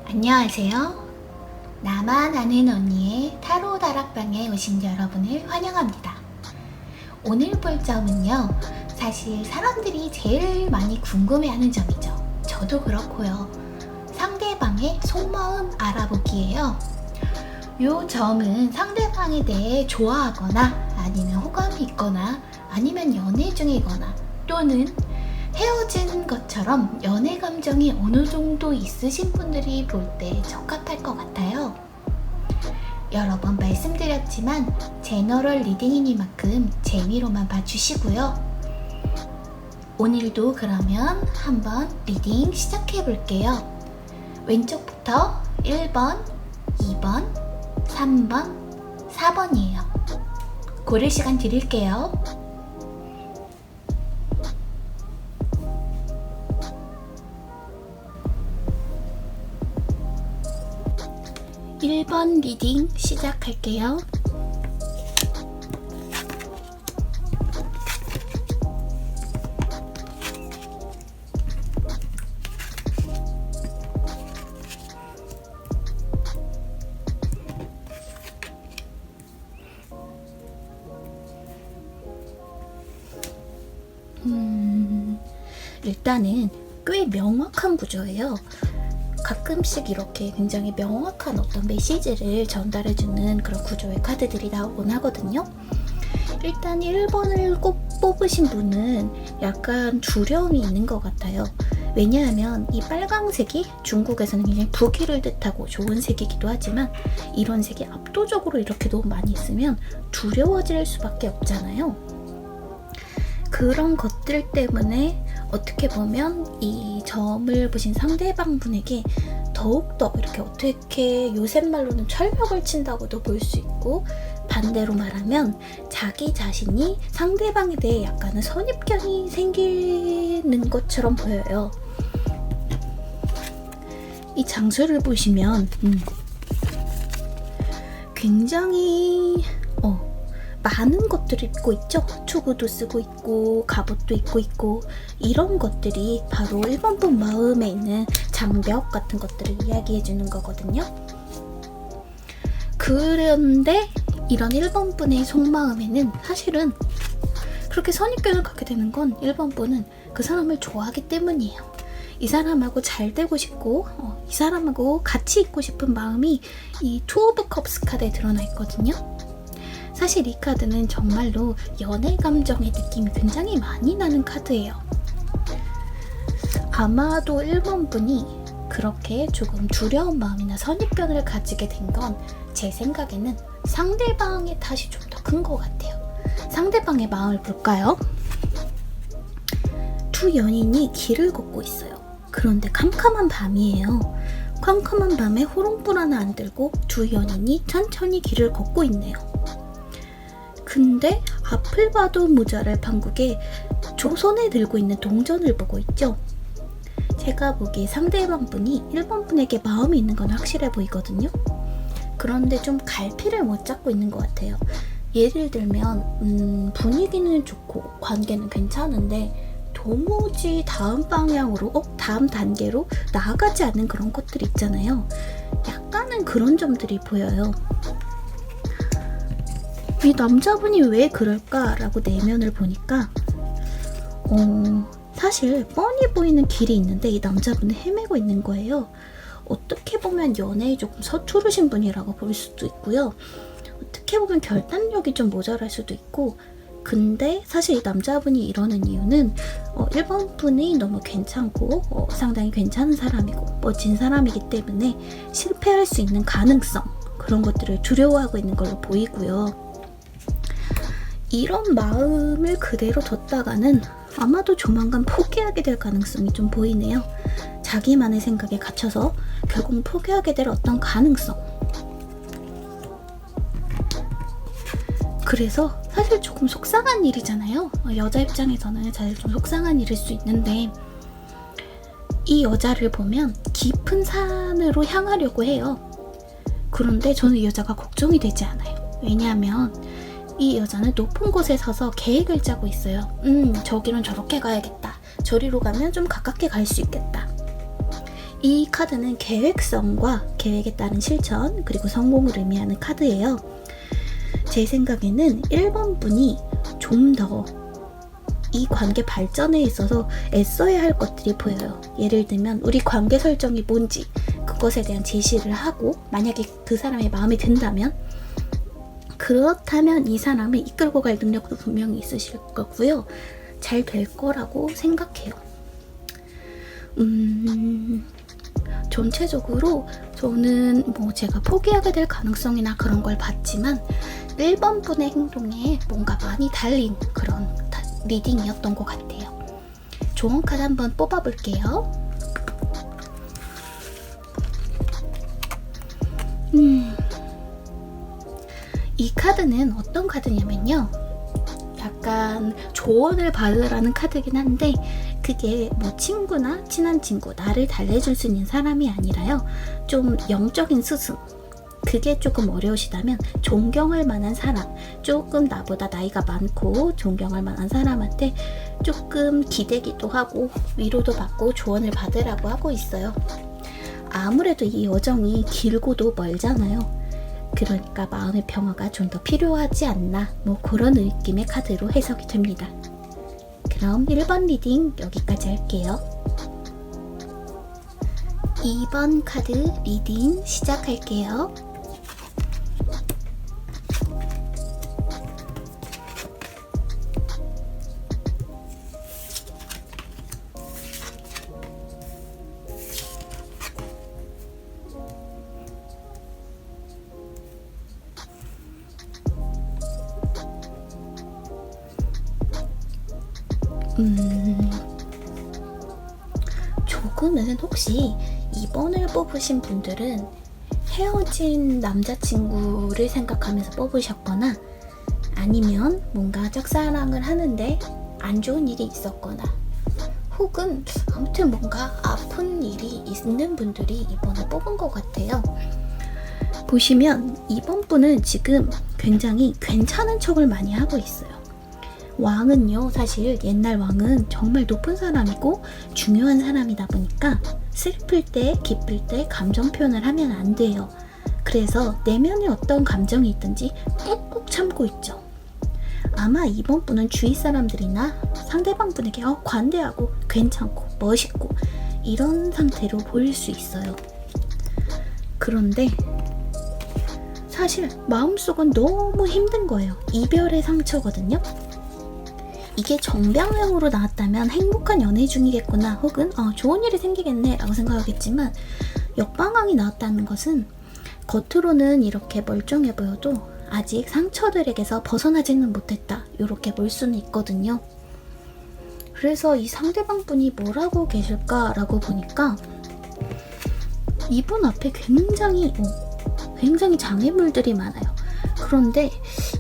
안녕하세요. 나만 아는 언니의 타로 다락방에 오신 여러분을 환영합니다. 오늘 볼 점은요, 사실 사람들이 제일 많이 궁금해하는 점이죠. 저도 그렇고요. 상대방의 속마음 알아보기예요. 요 점은 상대방에 대해 좋아하거나 아니면 호감이 있거나 아니면 연애 중이거나 또는 헤어진 것처럼 연애 감정이 어느 정도 있으신 분들이 볼 때 적합할 것 같아요. 여러 번 말씀드렸지만 제너럴 리딩이니만큼 재미로만 봐주시고요. 오늘도 그러면 한번 리딩 시작해 볼게요. 왼쪽부터 1번, 2번, 3번, 4번이에요. 고를 시간 드릴게요. 1번 리딩 시작할게요. 일단은 꽤 명확한 구조예요. 가끔씩 이렇게 굉장히 명확한 어떤 메시지를 전달해주는 그런 구조의 카드들이 나오곤 하거든요. 일단 1번을 꼭 뽑으신 분은 약간 두려움이 있는 것 같아요. 왜냐하면 이 빨강색이 중국에서는 굉장히 부귀를 뜻하고 좋은 색이기도 하지만 이런 색이 압도적으로 이렇게 너무 많이 있으면 두려워질 수밖에 없잖아요. 그런 것들 때문에 어떻게 보면 이 점을 보신 상대방 분에게 더욱더 이렇게 어떻게 요새 말로는 철벽을 친다고도 볼 수 있고, 반대로 말하면 자기 자신이 상대방에 대해 약간은 선입견이 생기는 것처럼 보여요. 이 장수를 보시면 굉장히 많은 것들을 입고 있죠. 투구도 쓰고 있고 갑옷도 입고 있고, 이런 것들이 바로 1번 분 마음에 있는 장벽 같은 것들을 이야기해 주는 거거든요. 그런데 이런 1번 분의 속마음에는 사실은 그렇게 선입견을 갖게 되는 건 1번 분은 그 사람을 좋아하기 때문이에요. 이 사람하고 잘 되고 싶고 이 사람하고 같이 있고 싶은 마음이 이 투 오브 컵스 카드에 드러나 있거든요. 사실 이 카드는 정말로 연애 감정의 느낌이 굉장히 많이 나는 카드예요. 아마도 1번 분이 그렇게 조금 두려운 마음이나 선입견을 가지게 된 건 제 생각에는 상대방의 탓이 좀 더 큰 것 같아요. 상대방의 마음을 볼까요? 두 연인이 길을 걷고 있어요. 그런데 캄캄한 밤이에요. 캄캄한 밤에 호롱불 하나 안 들고 두 연인이 천천히 길을 걷고 있네요. 근데 앞을 봐도 모자랄 판국에 손에 들고 있는 동전을 보고 있죠. 제가 보기에 상대방 분이 1번 분에게 마음이 있는 건 확실해 보이거든요. 그런데 좀 갈피를 못 잡고 있는 것 같아요. 예를 들면 분위기는 좋고 관계는 괜찮은데 도무지 다음 방향으로 다음 단계로 나아가지 않는 그런 것들이 있잖아요. 약간은 그런 점들이 보여요. 이 남자분이 왜 그럴까라고 내면을 보니까 사실 뻔히 보이는 길이 있는데 이 남자분은 헤매고 있는 거예요. 어떻게 보면 연애에 조금 서투르신 분이라고 볼 수도 있고요. 어떻게 보면 결단력이 좀 모자랄 수도 있고, 근데 사실 이 남자분이 이러는 이유는 1번 분이 너무 괜찮고 상당히 괜찮은 사람이고 멋진 사람이기 때문에 실패할 수 있는 가능성, 그런 것들을 두려워하고 있는 걸로 보이고요. 이런 마음을 그대로 뒀다가는 아마도 조만간 포기하게 될 가능성이 좀 보이네요. 자기만의 생각에 갇혀서 결국 포기하게 될 어떤 가능성. 그래서 사실 조금 속상한 일이잖아요. 여자 입장에서는 사실 좀 속상한 일일 수 있는데, 이 여자를 보면 깊은 산으로 향하려고 해요. 그런데 저는 이 여자가 걱정이 되지 않아요. 왜냐하면 이 여자는 높은 곳에 서서 계획을 짜고 있어요. 저기는 저렇게 가야겠다. 저리로 가면 좀 가깝게 갈 수 있겠다. 이 카드는 계획성과 계획에 따른 실천 그리고 성공을 의미하는 카드예요. 제 생각에는 1번 분이 좀 더 이 관계 발전에 있어서 애써야 할 것들이 보여요. 예를 들면 우리 관계 설정이 뭔지 그것에 대한 제시를 하고, 만약에 그 사람의 마음에 든다면, 그렇다면 이 사람을 이끌고 갈 능력도 분명히 있으실 거고요. 잘 될 거라고 생각해요. 전체적으로 저는 제가 포기하게 될 가능성이나 그런 걸 봤지만 1번 분의 행동에 뭔가 많이 달린 그런 리딩이었던 것 같아요. 조언 카드 한번 뽑아볼게요. 이 카드는 어떤 카드냐면요, 약간 조언을 받으라는 카드긴 한데, 그게 친구나 친한 친구, 나를 달래줄 수 있는 사람이 아니라요, 좀 영적인 스승, 그게 조금 어려우시다면 존경할 만한 사람, 조금 나보다 나이가 많고 존경할 만한 사람한테 조금 기대기도 하고 위로도 받고 조언을 받으라고 하고 있어요. 아무래도 이 여정이 길고도 멀잖아요. 그러니까 마음의 평화가 좀 더 필요하지 않나, 그런 느낌의 카드로 해석이 됩니다. 그럼 1번 리딩 여기까지 할게요. 2번 카드 리딩 시작할게요. 조금은 혹시 2번을 뽑으신 분들은 헤어진 남자친구를 생각하면서 뽑으셨거나, 아니면 뭔가 짝사랑을 하는데 안 좋은 일이 있었거나, 혹은 아무튼 뭔가 아픈 일이 있는 분들이 2번을 뽑은 것 같아요. 보시면 2번 분은 지금 굉장히 괜찮은 척을 많이 하고 있어요. 왕은요, 사실 옛날 왕은 정말 높은 사람이고 중요한 사람이다 보니까 슬플 때, 기쁠 때 감정 표현을 하면 안 돼요. 그래서 내면에 어떤 감정이 있든지 꾹꾹 참고 있죠. 아마 이번 분은 주위 사람들이나 상대방 분에게 관대하고 괜찮고 멋있고 이런 상태로 보일 수 있어요. 그런데 사실 마음속은 너무 힘든 거예요. 이별의 상처거든요. 이게 정방향으로 나왔다면 행복한 연애 중이겠구나, 혹은 좋은 일이 생기겠네 라고 생각하겠지만, 역방향이 나왔다는 것은 겉으로는 이렇게 멀쩡해 보여도 아직 상처들에게서 벗어나지는 못했다, 이렇게 볼 수는 있거든요. 그래서 이 상대방 분이 뭘 하고 계실까 라고 보니까 이분 앞에 굉장히 장애물들이 많아요. 그런데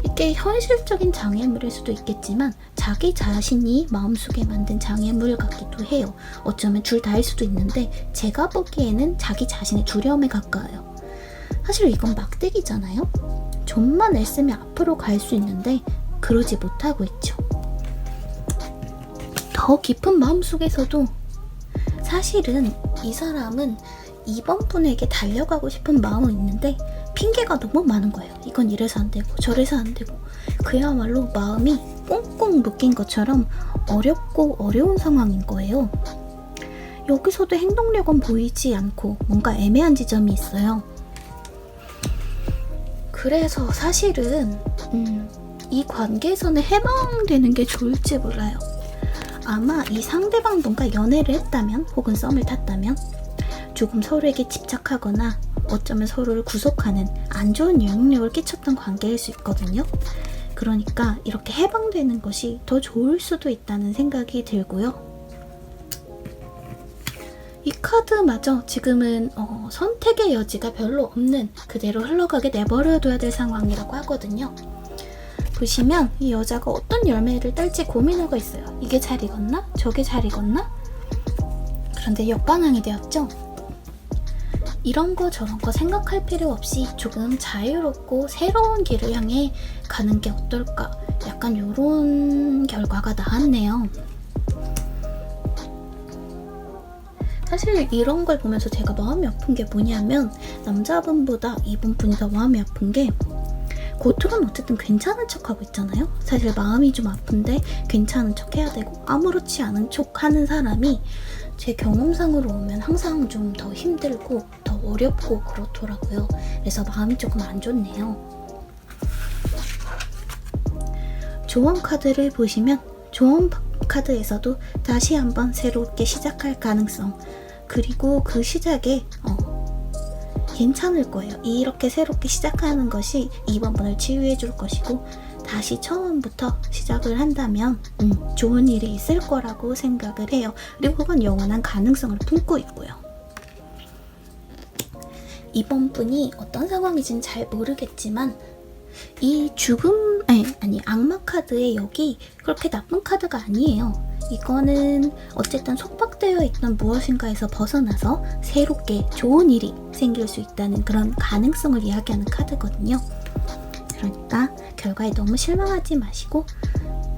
이게 현실적인 장애물일 수도 있겠지만 자기 자신이 마음속에 만든 장애물 같기도 해요. 어쩌면 둘 다일 수도 있는데 제가 보기에는 자기 자신의 두려움에 가까워요. 사실 이건 막대기잖아요. 좀만 애쓰면 앞으로 갈 수 있는데 그러지 못하고 있죠. 더 깊은 마음속에서도 사실은 이 사람은 이번 분에게 달려가고 싶은 마음은 있는데 핑계가 너무 많은 거예요. 이건 이래서 안 되고 저래서 안 되고, 그야말로 마음이 꽁꽁 묶인 것처럼 어렵고 어려운 상황인 거예요. 여기서도 행동력은 보이지 않고 뭔가 애매한 지점이 있어요. 그래서 사실은 이 관계에서는 해방되는 게 좋을지 몰라요. 아마 이 상대방 분과 연애를 했다면 혹은 썸을 탔다면 조금 서로에게 집착하거나 어쩌면 서로를 구속하는 안 좋은 영향력을 끼쳤던 관계일 수 있거든요. 그러니까 이렇게 해방되는 것이 더 좋을 수도 있다는 생각이 들고요. 이 카드마저 지금은 선택의 여지가 별로 없는, 그대로 흘러가게 내버려둬야 될 상황이라고 하거든요. 보시면 이 여자가 어떤 열매를 딸지 고민하고 있어요. 이게 잘 익었나? 저게 잘 익었나? 그런데 역방향이 되었죠. 이런 거 저런 거 생각할 필요 없이 조금 자유롭고 새로운 길을 향해 가는 게 어떨까? 약간 이런 결과가 나왔네요. 사실 이런 걸 보면서 제가 마음이 아픈 게 뭐냐면 남자분보다 이번 분이 더 마음이 아픈 게 겉으로는 어쨌든 괜찮은 척하고 있잖아요. 사실 마음이 좀 아픈데 괜찮은 척 해야 되고 아무렇지 않은 척 하는 사람이 제 경험상으로 보면 항상 좀 더 힘들고 더 어렵고 그렇더라고요. 그래서 마음이 조금 안 좋네요. 조언 카드를 보시면 조언 카드에서도 다시 한번 새롭게 시작할 가능성, 그리고 그 시작에 괜찮을 거예요. 이렇게 새롭게 시작하는 것이 이번 분을 치유해 줄 것이고 다시 처음부터 시작을 한다면 좋은 일이 있을 거라고 생각을 해요. 그리고 그건 영원한 가능성을 품고 있고요. 이번 분이 어떤 상황인지는 잘 모르겠지만 이 악마 카드의 여기 그렇게 나쁜 카드가 아니에요. 이거는 어쨌든 속박되어 있던 무엇인가에서 벗어나서 새롭게 좋은 일이 생길 수 있다는 그런 가능성을 이야기하는 카드거든요. 그러니까 결과에 너무 실망하지 마시고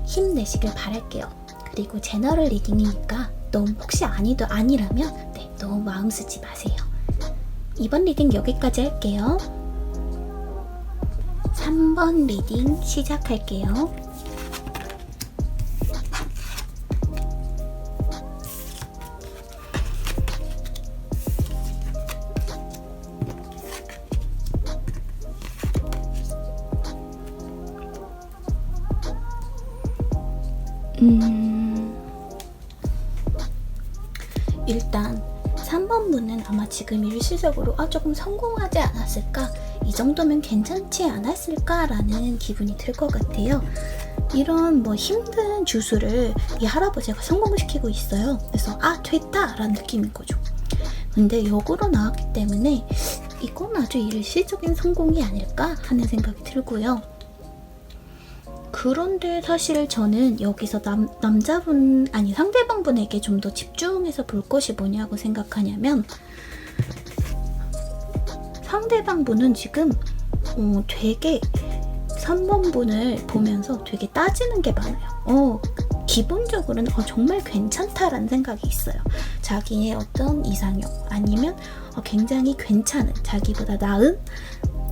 힘내시길 바랄게요. 그리고 제너럴 리딩이니까 너무 혹시 아니라면 너무 마음 쓰지 마세요. 이번 리딩 여기까지 할게요. 3번 리딩 시작할게요. 일단 3번 분은 아마 지금 일시적으로 조금 성공하지 않았을까? 이 정도면 괜찮지 않았을까? 라는 기분이 들 것 같아요. 이런 힘든 주술을 이 할아버지가 성공시키고 있어요. 그래서 됐다! 라는 느낌인 거죠. 근데 역으로 나왔기 때문에 이건 아주 일시적인 성공이 아닐까? 하는 생각이 들고요. 그런데 사실 저는 여기서 상대방분에게 좀 더 집중해서 볼 것이 뭐냐고 생각하냐면 상대방분은 지금 되게 3번 분을 보면서 되게 따지는 게 많아요. 기본적으로는 정말 괜찮다라는 생각이 있어요. 자기의 어떤 이상형 아니면 굉장히 괜찮은, 자기보다 나은,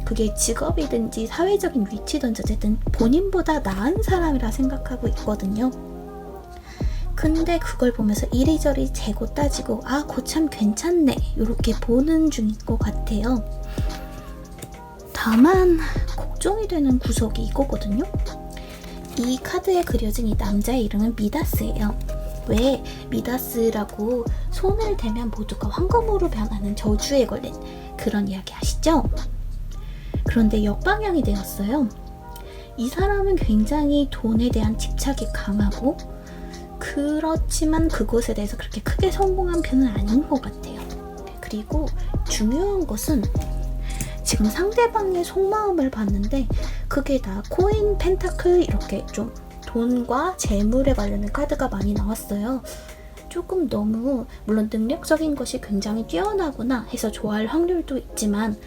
그게 직업이든지 사회적인 위치든지 어쨌든 본인보다 나은 사람이라 생각하고 있거든요. 근데 그걸 보면서 이리저리 재고 따지고 고참 괜찮네 이렇게 보는 중인 것 같아요. 다만 걱정이 되는 구석이 이거거든요. 이 카드에 그려진 이 남자의 이름은 미다스예요. 왜 미다스라고 손을 대면 모두가 황금으로 변하는 저주에 걸린 그런 이야기 아시죠? 그런데 역방향이 되었어요. 이 사람은 굉장히 돈에 대한 집착이 강하고 그렇지만 그것에 대해서 그렇게 크게 성공한 편은 아닌 것 같아요. 그리고 중요한 것은 지금 상대방의 속마음을 봤는데 그게 다 코인, 펜타클 이렇게 좀 돈과 재물에 관련된 카드가 많이 나왔어요. 조금 너무 물론 능력적인 것이 굉장히 뛰어나구나 해서 좋아할 확률도 있지만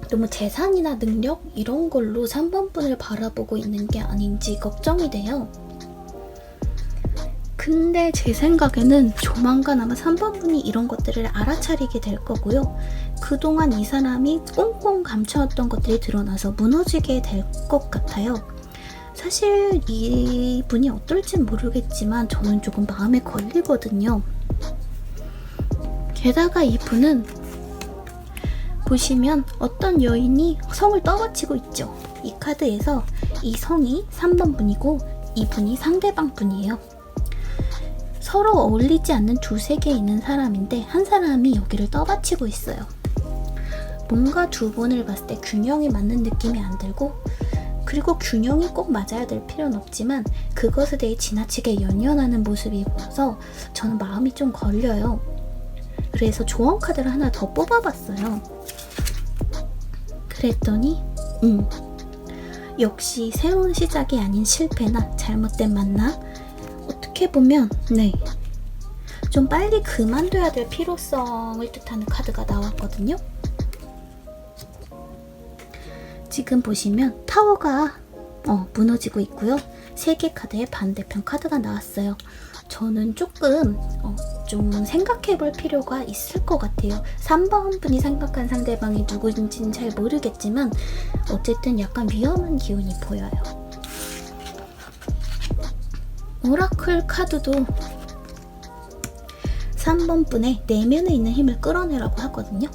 너무 재산이나 능력 이런 걸로 3번 분을 바라보고 있는 게 아닌지 걱정이 돼요. 근데 제 생각에는 조만간 아마 3번 분이 이런 것들을 알아차리게 될 거고요. 그동안 이 사람이 꽁꽁 감춰왔던 것들이 드러나서 무너지게 될 것 같아요. 사실 이 분이 어떨진 모르겠지만 저는 조금 마음에 걸리거든요. 게다가 이 분은 보시면 어떤 여인이 성을 떠받치고 있죠. 이 카드에서 이 성이 3번 분이고 이 분이 상대방 분이에요. 서로 어울리지 않는 두 세계에 있는 사람인데 한 사람이 여기를 떠받치고 있어요. 뭔가 두 분을 봤을 때 균형이 맞는 느낌이 안 들고 그리고 균형이 꼭 맞아야 될 필요는 없지만 그것에 대해 지나치게 연연하는 모습이 보여서 저는 마음이 좀 걸려요. 그래서 조언 카드를 하나 더 뽑아봤어요. 그랬더니 역시 새로운 시작이 아닌 실패나 잘못된 만남 어떻게 보면 좀 빨리 그만둬야 될 필요성을 뜻하는 카드가 나왔거든요. 지금 보시면 타워가 무너지고 있고요. 3개 카드의 반대편 카드가 나왔어요. 저는 조금 좀 생각해 볼 필요가 있을 것 같아요. 3번 분이 생각한 상대방이 누구인지는 잘 모르겠지만 어쨌든 약간 위험한 기운이 보여요. 오라클 카드도 3번 분의 내면에 있는 힘을 끌어내라고 하거든요.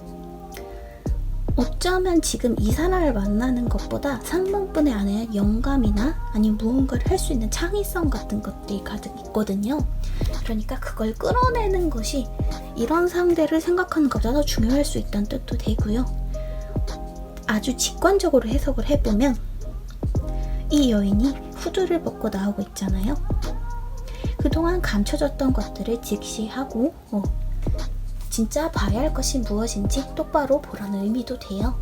어쩌면 지금 이 사람을 만나는 것보다 3번 분의 안에 영감이나 아니면 무언가를 할 수 있는 창의성 같은 것들이 가득 있거든요. 그러니까 그걸 끌어내는 것이 이런 상대를 생각하는 것보다 더 중요할 수 있다는 뜻도 되고요. 아주 직관적으로 해석을 해보면 이 여인이 후드를 벗고 나오고 있잖아요. 그동안 감춰졌던 것들을 직시하고 진짜 봐야 할 것이 무엇인지 똑바로 보라는 의미도 돼요.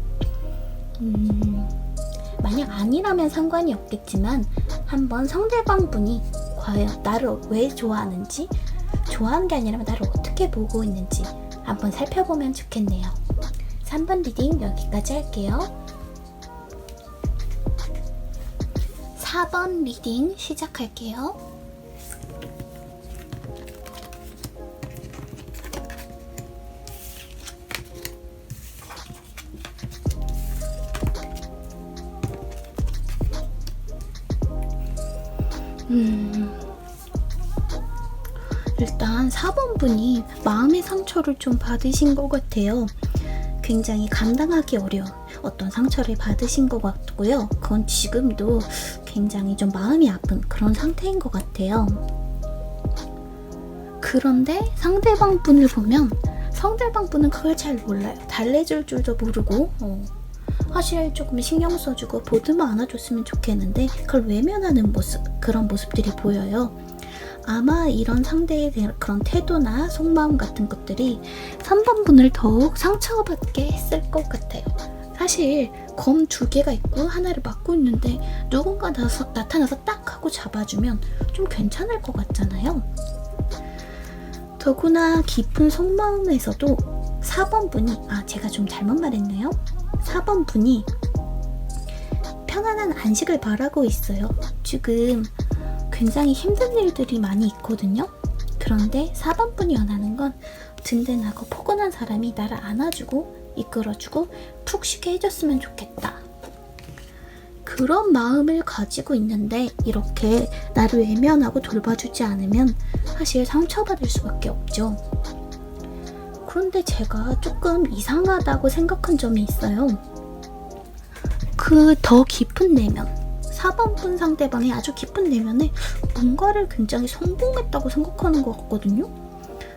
만약 아니라면 상관이 없겠지만 한번 상대방 분이 과연 나를 왜 좋아하는지, 좋아하는 게 아니라면 나를 어떻게 보고 있는지 한번 살펴보면 좋겠네요. 3번 리딩 여기까지 할게요. 4번 리딩 시작할게요. 일단 4번 분이 마음의 상처를 좀 받으신 것 같아요. 굉장히 감당하기 어려운 어떤 상처를 받으신 것 같고요. 그건 지금도 굉장히 좀 마음이 아픈 그런 상태인 것 같아요. 그런데 상대방 분을 보면 상대방 분은 그걸 잘 몰라요. 달래줄 줄도 모르고 사실 조금 신경 써주고 보듬어 안아줬으면 좋겠는데 그걸 외면하는 모습, 그런 모습들이 보여요. 아마 이런 상대에 대한 그런 태도나 속마음 같은 것들이 3번 분을 더욱 상처받게 했을 것 같아요. 사실 검 2개가 있고 하나를 막고 있는데 누군가 나타나서 딱 하고 잡아주면 좀 괜찮을 것 같잖아요. 더구나 깊은 속마음에서도 4번 분이 제가 좀 잘못 말했네요. 4번 분이 편안한 안식을 바라고 있어요. 지금 굉장히 힘든 일들이 많이 있거든요. 그런데 4번 분이 원하는 건 든든하고 포근한 사람이 나를 안아주고 이끌어주고 푹 쉬게 해줬으면 좋겠다. 그런 마음을 가지고 있는데 이렇게 나를 외면하고 돌봐주지 않으면 사실 상처받을 수밖에 없죠. 그런데 제가 조금 이상하다고 생각한 점이 있어요. 그 더 깊은 내면, 4번 분 상대방의 아주 깊은 내면에 뭔가를 굉장히 성공했다고 생각하는 것 같거든요.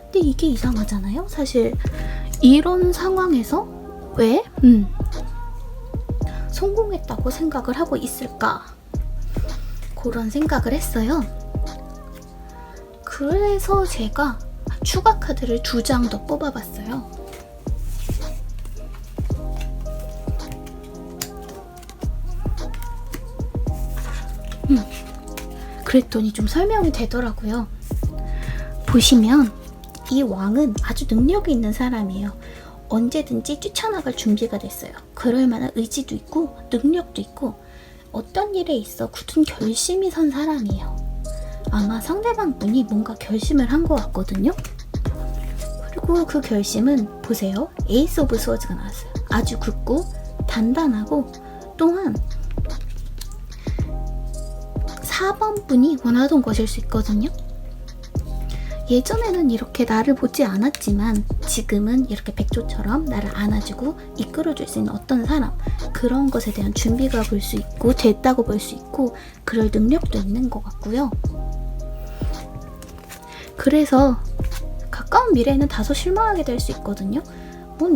근데 이게 이상하잖아요. 사실 이런 상황에서 왜 성공했다고 생각을 하고 있을까? 그런 생각을 했어요. 그래서 제가 추가 카드를 2장 더 뽑아봤어요. 그랬더니 좀 설명이 되더라고요. 보시면 이 왕은 아주 능력이 있는 사람이에요. 언제든지 뛰쳐나갈 준비가 됐어요. 그럴 만한 의지도 있고 능력도 있고 어떤 일에 있어 굳은 결심이 선 사람이에요. 아마 상대방 분이 뭔가 결심을 한 것 같거든요. 그리고 그 결심은 보세요. 에이스 오브 스워즈가 나왔어요. 아주 굳고 단단하고 또한 4번 분이 원하던 것일 수 있거든요. 예전에는 이렇게 나를 보지 않았지만 지금은 이렇게 백조처럼 나를 안아주고 이끌어줄 수 있는 어떤 사람, 그런 것에 대한 준비가 볼 수 있고 됐다고 볼 수 있고 그럴 능력도 있는 것 같고요. 그래서 가까운 미래에는 다소 실망하게 될 수 있거든요.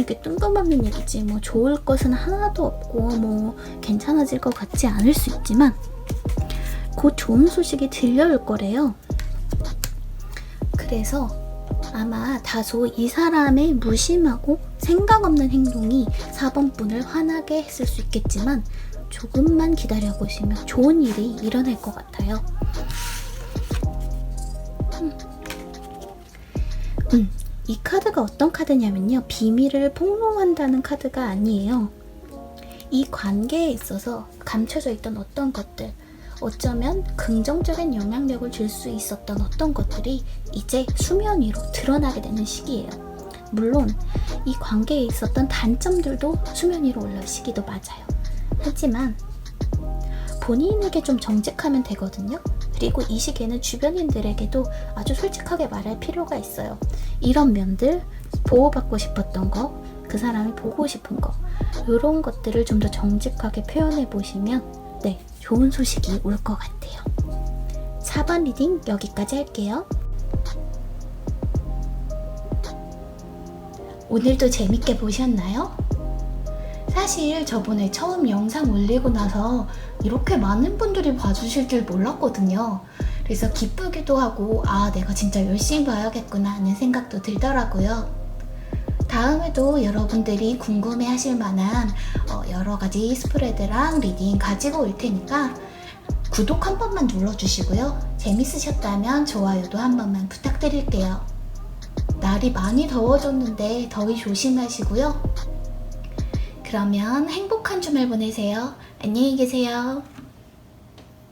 이게 뜬금없는 얘기지, 좋을 것은 하나도 없고 괜찮아질 것 같지 않을 수 있지만 곧 좋은 소식이 들려올 거래요. 그래서 아마 다소 이 사람의 무심하고 생각 없는 행동이 4번 분을 화나게 했을 수 있겠지만 조금만 기다려보시면 좋은 일이 일어날 것 같아요. 이 카드가 어떤 카드냐면요. 비밀을 폭로한다는 카드가 아니에요. 이 관계에 있어서 감춰져 있던 어떤 것들, 어쩌면 긍정적인 영향력을 줄 수 있었던 어떤 것들이 이제 수면 위로 드러나게 되는 시기예요. 물론 이 관계에 있었던 단점들도 수면 위로 올라올 시기도 맞아요. 하지만 본인에게 좀 정직하면 되거든요. 그리고 이 시기에는 주변인들에게도 아주 솔직하게 말할 필요가 있어요. 이런 면들, 보호받고 싶었던 거, 그 사람이 보고 싶은 거, 이런 것들을 좀 더 정직하게 표현해 보시면 네, 좋은 소식이 올 것 같아요. 4번 리딩 여기까지 할게요. 오늘도 재밌게 보셨나요? 사실 저번에 처음 영상 올리고 나서 이렇게 많은 분들이 봐주실 줄 몰랐거든요. 그래서 기쁘기도 하고 내가 진짜 열심히 봐야겠구나 하는 생각도 들더라고요. 다음에도 여러분들이 궁금해 하실 만한 여러 가지 스프레드랑 리딩 가지고 올 테니까 구독 한 번만 눌러주시고요. 재밌으셨다면 좋아요도 한 번만 부탁드릴게요. 날이 많이 더워졌는데 더위 조심하시고요. 그러면 행복한 주말 보내세요. 안녕히 계세요.